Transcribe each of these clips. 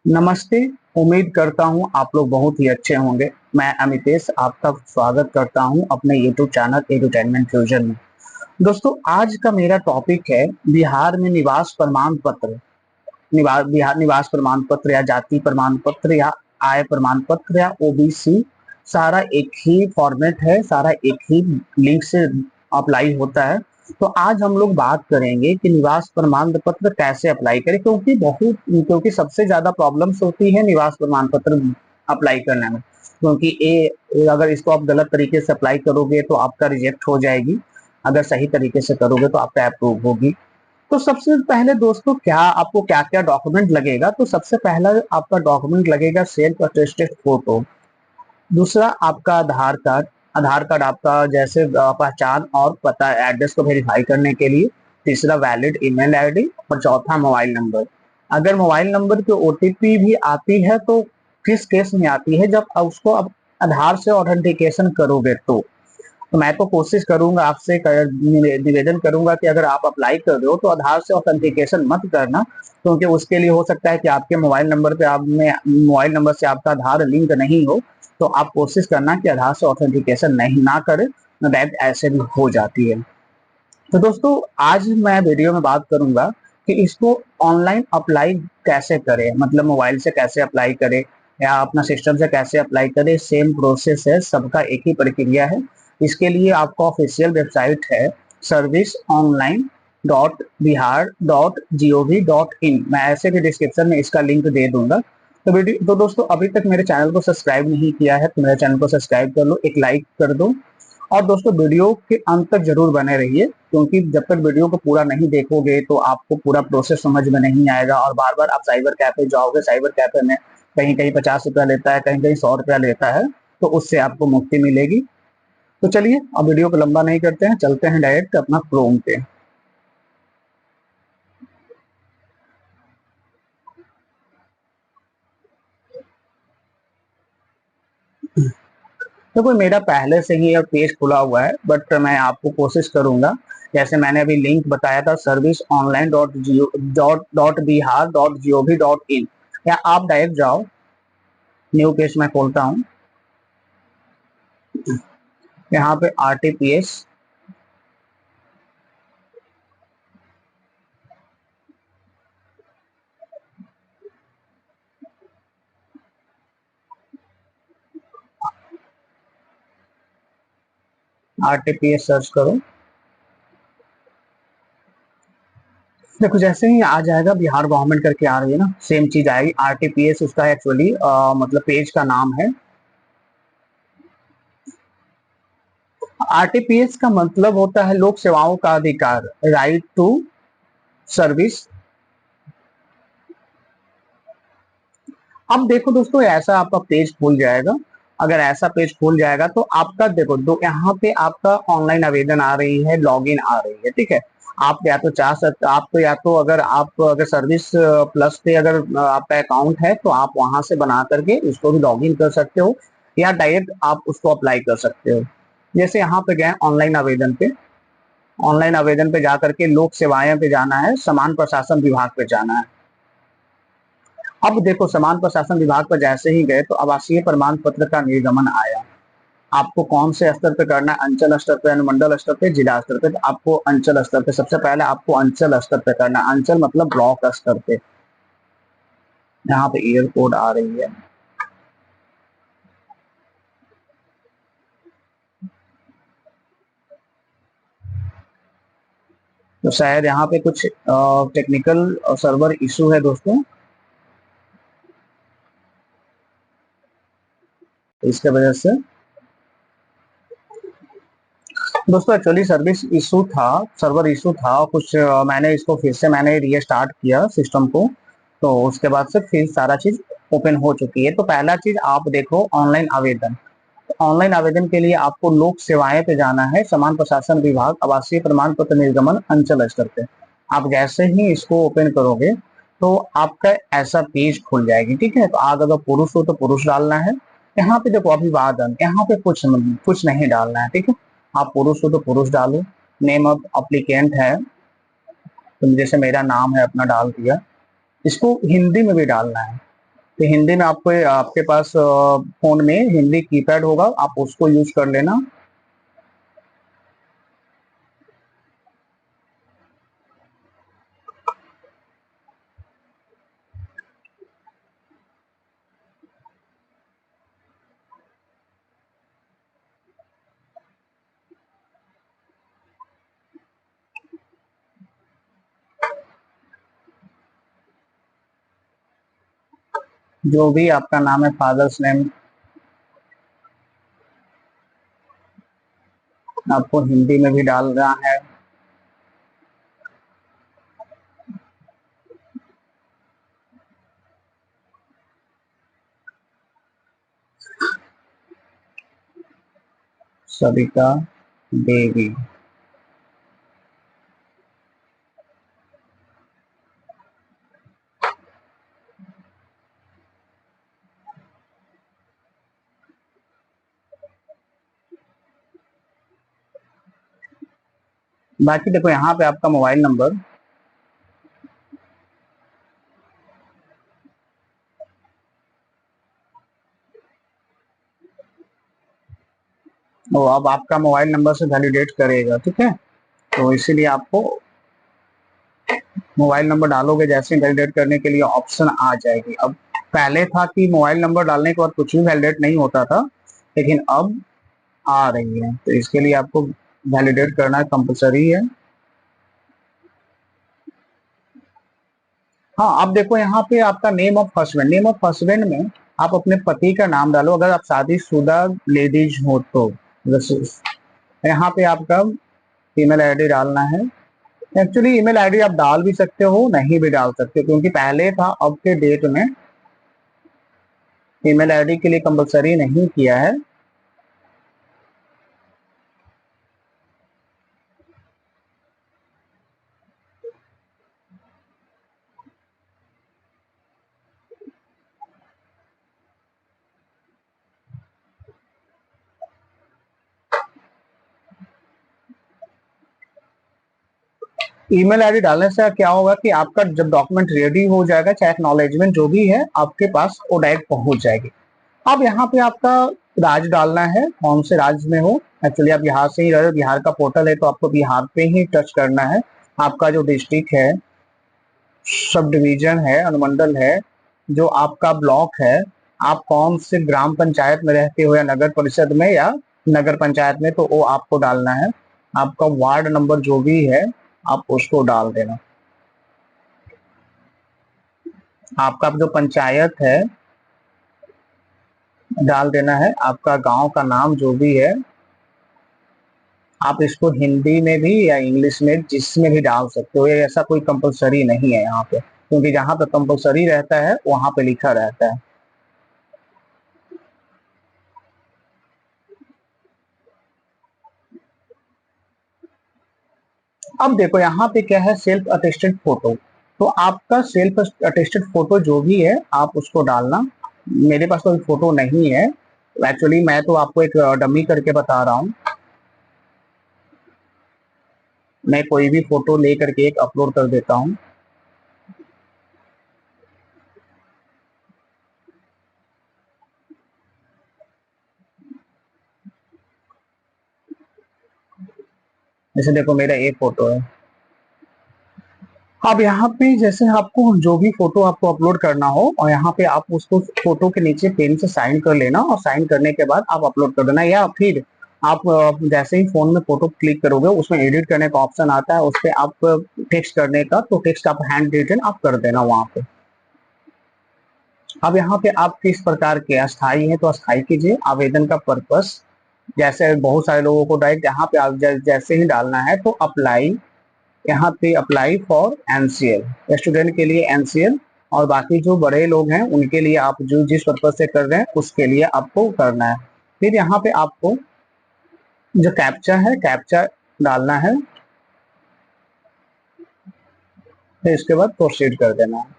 नमस्ते। उम्मीद करता हूँ आप लोग बहुत ही अच्छे होंगे। मैं अमितेश आपका स्वागत करता हूँ अपने यूट्यूब चैनल एडुटेनमेंट फ्यूजन में। दोस्तों, आज का मेरा टॉपिक है बिहार में निवास प्रमाण पत्र। बिहार निवास प्रमाण पत्र या जाति प्रमाण पत्र या आय प्रमाण पत्र या ओबीसी, सारा एक ही फॉर्मेट है, सारा एक ही लिंक से अप्लाई होता है। तो आज हम लोग बात करेंगे कि निवास प्रमाण पत्र कैसे अप्लाई करें, क्योंकि सबसे ज्यादा प्रॉब्लम्स होती है निवास प्रमाण पत्र अप्लाई करने में। क्योंकि अगर इसको आप गलत तरीके से अप्लाई करोगे तो आपका रिजेक्ट हो जाएगी, अगर सही तरीके से करोगे तो आपका अप्रूव होगी। तो सबसे पहले दोस्तों, आपको क्या क्या डॉक्यूमेंट लगेगा। तो सबसे पहला आपका डॉक्यूमेंट लगेगा सेल्फ अटेस्टेड फोटो। दूसरा आपका आधार कार्ड। आधार कार्ड आपका जैसे पहचान और पता एड्रेस को वेरीफाई करने के लिए। तीसरा वैलिड ईमेल आईडी और चौथा मोबाइल नंबर। अगर मोबाइल नंबर की ओटीपी भी आती है तो किस केस में आती है, जब उसको आप आधार से ऑथेंटिकेशन करोगे तो मैं तो कोशिश करूंगा, आपसे निवेदन करूंगा कि अगर आप अप्लाई कर रहे हो तो आधार से ऑथेंटिकेशन मत करना। क्योंकि उसके लिए हो सकता है कि आपके मोबाइल नंबर से आपका आधार लिंक नहीं हो। तो आप कोशिश करना कि आधार से ऑथेंटिकेशन नहीं ना करें, डायरेक्ट ऐसे भी हो जाती है। तो दोस्तों, आज मैं वीडियो में बात करूंगा कि इसको ऑनलाइन अप्लाई कैसे करें, मतलब मोबाइल से कैसे अप्लाई करें या अपना सिस्टम से कैसे अप्लाई करें। सेम प्रोसेस है, सबका एक ही प्रक्रिया है। इसके लिए आपका ऑफिशियल वेबसाइट है service.online.bihar.gov.in। मैं ऐसे भी डिस्क्रिप्शन में इसका लिंक दे दूंगा। तो दोस्तों, अभी तक मेरे चैनल को सब्सक्राइब नहीं किया है तो मेरे चैनल को सब्सक्राइब कर लो, एक लाइक कर दो। और दोस्तों, वीडियो के अंत तक जरूर बने रहिए, क्योंकि जब तक वीडियो को पूरा नहीं देखोगे तो आपको पूरा प्रोसेस समझ में नहीं आएगा। और बार बार आप साइबर कैफे जाओगे, साइबर कैफे में कहीं कहीं 50 रुपया लेता है, कहीं कहीं 100 रुपया लेता है, तो उससे आपको मुक्ति मिलेगी। तो चलिए, अब वीडियो को लंबा नहीं करते हैं, चलते हैं डायरेक्ट अपना क्रोम पे। तो कोई मेरा पहले से ही पेज खुला हुआ है, बट मैं आपको कोशिश करूंगा, जैसे मैंने अभी लिंक बताया था service.online.bihar.gov.in, या आप डायरेक्ट जाओ। न्यू पेज मैं खोलता हूँ। यहाँ पे आरटीपीएस आरटीपीएस सर्च करो। देखो, जैसे ही आ जाएगा बिहार गवर्नमेंट करके आ रही है ना, सेम चीज आएगी। आरटीपीएस उसका एक्चुअली मतलब पेज का नाम है। आरटीपीएस का मतलब होता है लोक सेवाओं का अधिकार, राइट टू सर्विस। अब देखो दोस्तों, ऐसा आपका पेज खुल जाएगा। अगर ऐसा पेज खुल जाएगा तो आपका देखो दो, यहाँ पे आपका ऑनलाइन आवेदन आ रही है, लॉगिन आ रही है, ठीक है। आप या तो चाह सकते, आप तो या तो अगर सर्विस प्लस पे अगर आपका अकाउंट है तो आप वहां से बना करके उसको भी लॉगिन कर सकते हो, या डायरेक्ट आप उसको अप्लाई कर सकते हो। जैसे यहाँ पे गए ऑनलाइन आवेदन पे, ऑनलाइन आवेदन पे जाकर के लोक सेवाएं पे जाना है, समान प्रशासन विभाग पे जाना है। अब देखो, समान प्रशासन विभाग पर जैसे ही गए तो आवासीय प्रमाण पत्र का निर्गमन आया। आपको कौन से स्तर पे करना है, अंचल स्तर पे, अनुमंडल स्तर पे, जिला स्तर पे। तो आपको अंचल स्तर पे, सबसे पहले आपको अंचल स्तर पे करना है। अंचल मतलब ब्लॉक स्तर पे। यहाँ पे ईयर कोड आ रही है। तो शायद यहाँ पे कुछ टेक्निकल सर्वर इशू है दोस्तों, इसके वजह से दोस्तों एक्चुअली सर्वर इशू था कुछ। मैंने इसको फिर से रीस्टार्ट किया सिस्टम को, तो उसके बाद से फिर सारा चीज ओपन हो चुकी है। तो पहला चीज आप देखो ऑनलाइन आवेदन। ऑनलाइन आवेदन के लिए आपको लोक सेवाएं पे जाना है, समान प्रशासन विभाग, आवासीय प्रमाण पत्र निर्गमन, अंचल स्तर पे। आप जैसे ही इसको ओपन करोगे तो आपका ऐसा पेज खुल जाएगी, ठीक है। तो आज अगर पुरुष हो तो पुरुष डालना है। यहाँ पे देखो अभिवादन, यहाँ पे कुछ नहीं डालना है, ठीक है। आप पुरुष हो तो पुरुष डालो। नेम ऑफ अप्लीकेंट है, तो जैसे मेरा नाम है अपना डाल दिया। इसको हिंदी में भी डालना है। तो हिंदी में आपको आपके पास फोन में हिंदी कीपैड होगा, आप उसको यूज कर लेना। जो भी आपका नाम है, फादर्स नेम आपको हिंदी में भी डालना है। सविता देवी। बाकी देखो यहाँ पे आपका मोबाइल नंबर, वो अब आपका मोबाइल नंबर से वैलिडेट करेगा, ठीक है। तो इसीलिए आपको मोबाइल नंबर डालोगे, जैसे वैलिडेट करने के लिए ऑप्शन आ जाएगी। अब पहले था कि मोबाइल नंबर डालने के बाद कुछ भी वैलिडेट नहीं होता था, लेकिन अब आ रही है, तो इसके लिए आपको वैलिडेट करना कंपलसरी है। हाँ, अब देखो यहाँ पे आपका name of husband, name of husband में आप अपने पति का नाम डालो, अगर आप शादीशुदा लेडीज हो तो। जैसे यहाँ पे आपका ईमेल आईडी डालना है। एक्चुअली ईमेल आईडी आप डाल भी सकते हो, नहीं भी डाल सकते, क्योंकि पहले था, अब के डेट में ईमेल आईडी के लिए कंपलसरी नहीं किया है। ईमेल आईडी डालने से क्या होगा कि आपका जब डॉक्यूमेंट रेडी हो जाएगा, चाहे एक्नॉलेजमेंट जो भी है आपके पास, वो डायरेक्ट पहुंच जाएगी। अब यहाँ पे आपका राज्य डालना है, कौन से राज्य में हो। एक्चुअली आप बिहार से ही रहे हो, बिहार का पोर्टल है, तो आपको बिहार पे ही टच करना है। आपका जो डिस्ट्रिक्ट है, सब डिवीजन है, अनुमंडल है, जो आपका ब्लॉक है, आप कौन से ग्राम पंचायत में रहते हो, या नगर परिषद में, या नगर पंचायत में, तो वो आपको डालना है। आपका वार्ड नंबर जो भी है आप उसको डाल देना। आपका जो पंचायत है डाल देना है। आपका गांव का नाम जो भी है, आप इसको हिंदी में भी या इंग्लिश में जिसमें भी डाल सकते हो, ये ऐसा कोई कंपलसरी नहीं है यहाँ पे, क्योंकि जहां पे कंपलसरी रहता है वहां पे लिखा रहता है। अब देखो यहाँ पे क्या है, सेल्फ अटेस्टेड फोटो। तो आपका सेल्फ अटेस्टेड फोटो जो भी है आप उसको डालना। मेरे पास कोई फोटो नहीं है, एक्चुअली मैं तो आपको एक डमी करके बता रहा हूँ। मैं कोई भी फोटो ले करके एक अपलोड कर देता हूँ। जैसे देखो मेरा एक फोटो है। अब यहाँ पे जैसे आपको जो भी फोटो आपको अपलोड करना हो, और यहाँ पे आप उसको फोटो के नीचे पेन से साइन कर लेना, और साइन करने के बाद आप अपलोड कर देना। या फिर आप जैसे ही फोन में फोटो क्लिक करोगे, उसमें एडिट करने का ऑप्शन आता है, उस पर आप टेक्स्ट करने का, तो टेक्स्ट आप हैंड रिटन आप कर देना वहां पे। अब यहाँ पे आप किस प्रकार के अस्थाई है तो अस्थाई कीजिए। आवेदन का पर्पस, जैसे बहुत सारे लोगों को डायरेक्ट यहाँ पे आप जैसे ही डालना है तो अप्लाई, यहाँ पे अप्लाई फॉर एनसीएल, स्टूडेंट के लिए एनसीएल, और बाकी जो बड़े लोग हैं उनके लिए आप जो जिस पर्पज से कर रहे हैं उसके लिए आपको करना है। फिर यहाँ पे आपको जो कैप्चा है, कैप्चा डालना है, फिर इसके बाद प्रोसीड कर देना है।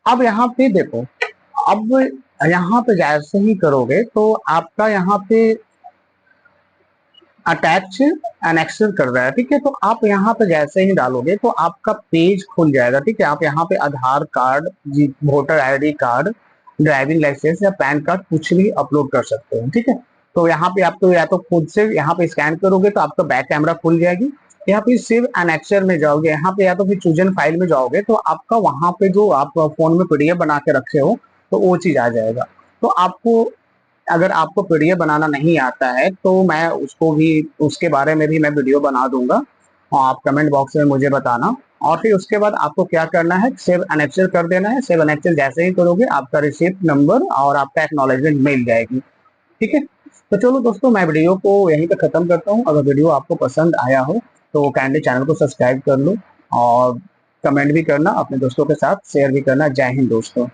अब यहाँ पे देखो, अब यहाँ पे जैसे ही करोगे तो आपका यहाँ पे अटैच एनेक्सर कर रहा है, ठीक है। तो आप यहाँ पे जैसे ही डालोगे तो आपका पेज खुल जाएगा, ठीक है। आप यहाँ पे Aadhaar card, voter ID card, driving licence या पैन कार्ड कुछ भी अपलोड कर सकते हो, ठीक है। तो यहाँ पे आपको या तो खुद से यहाँ पे स्कैन करोगे तो आपका बैक कैमरा खुल जाएगी। यहाँ पे सिर्फ एनेक्सर में जाओगे, यहाँ पे या तो फिर चूजन फाइल में जाओगे तो आपका वहां पे जो आप फोन में पीडीएफ बना के रखे हो तो वो चीज आ जाएगा। तो आपको, अगर आपको पीडीएफ बनाना नहीं आता है तो मैं उसको भी, उसके बारे में भी मैं वीडियो बना दूंगा और आप कमेंट बॉक्स में मुझे बताना। और फिर उसके बाद आपको क्या करना है, सेव एनेक्सर कर देना है। सेव एनेक्सर जैसे ही करोगे आपका रिसिप्ट नंबर और आपका एक्नॉलेजमेंट मिल जाएगी, ठीक है। तो चलो दोस्तों, मैं वीडियो को यहीं पे खत्म करता हूँ। अगर वीडियो आपको पसंद आया हो तो काइंडली चैनल को सब्सक्राइब कर लो और कमेंट भी करना, अपने दोस्तों के साथ शेयर भी करना। जय हिंद दोस्तों।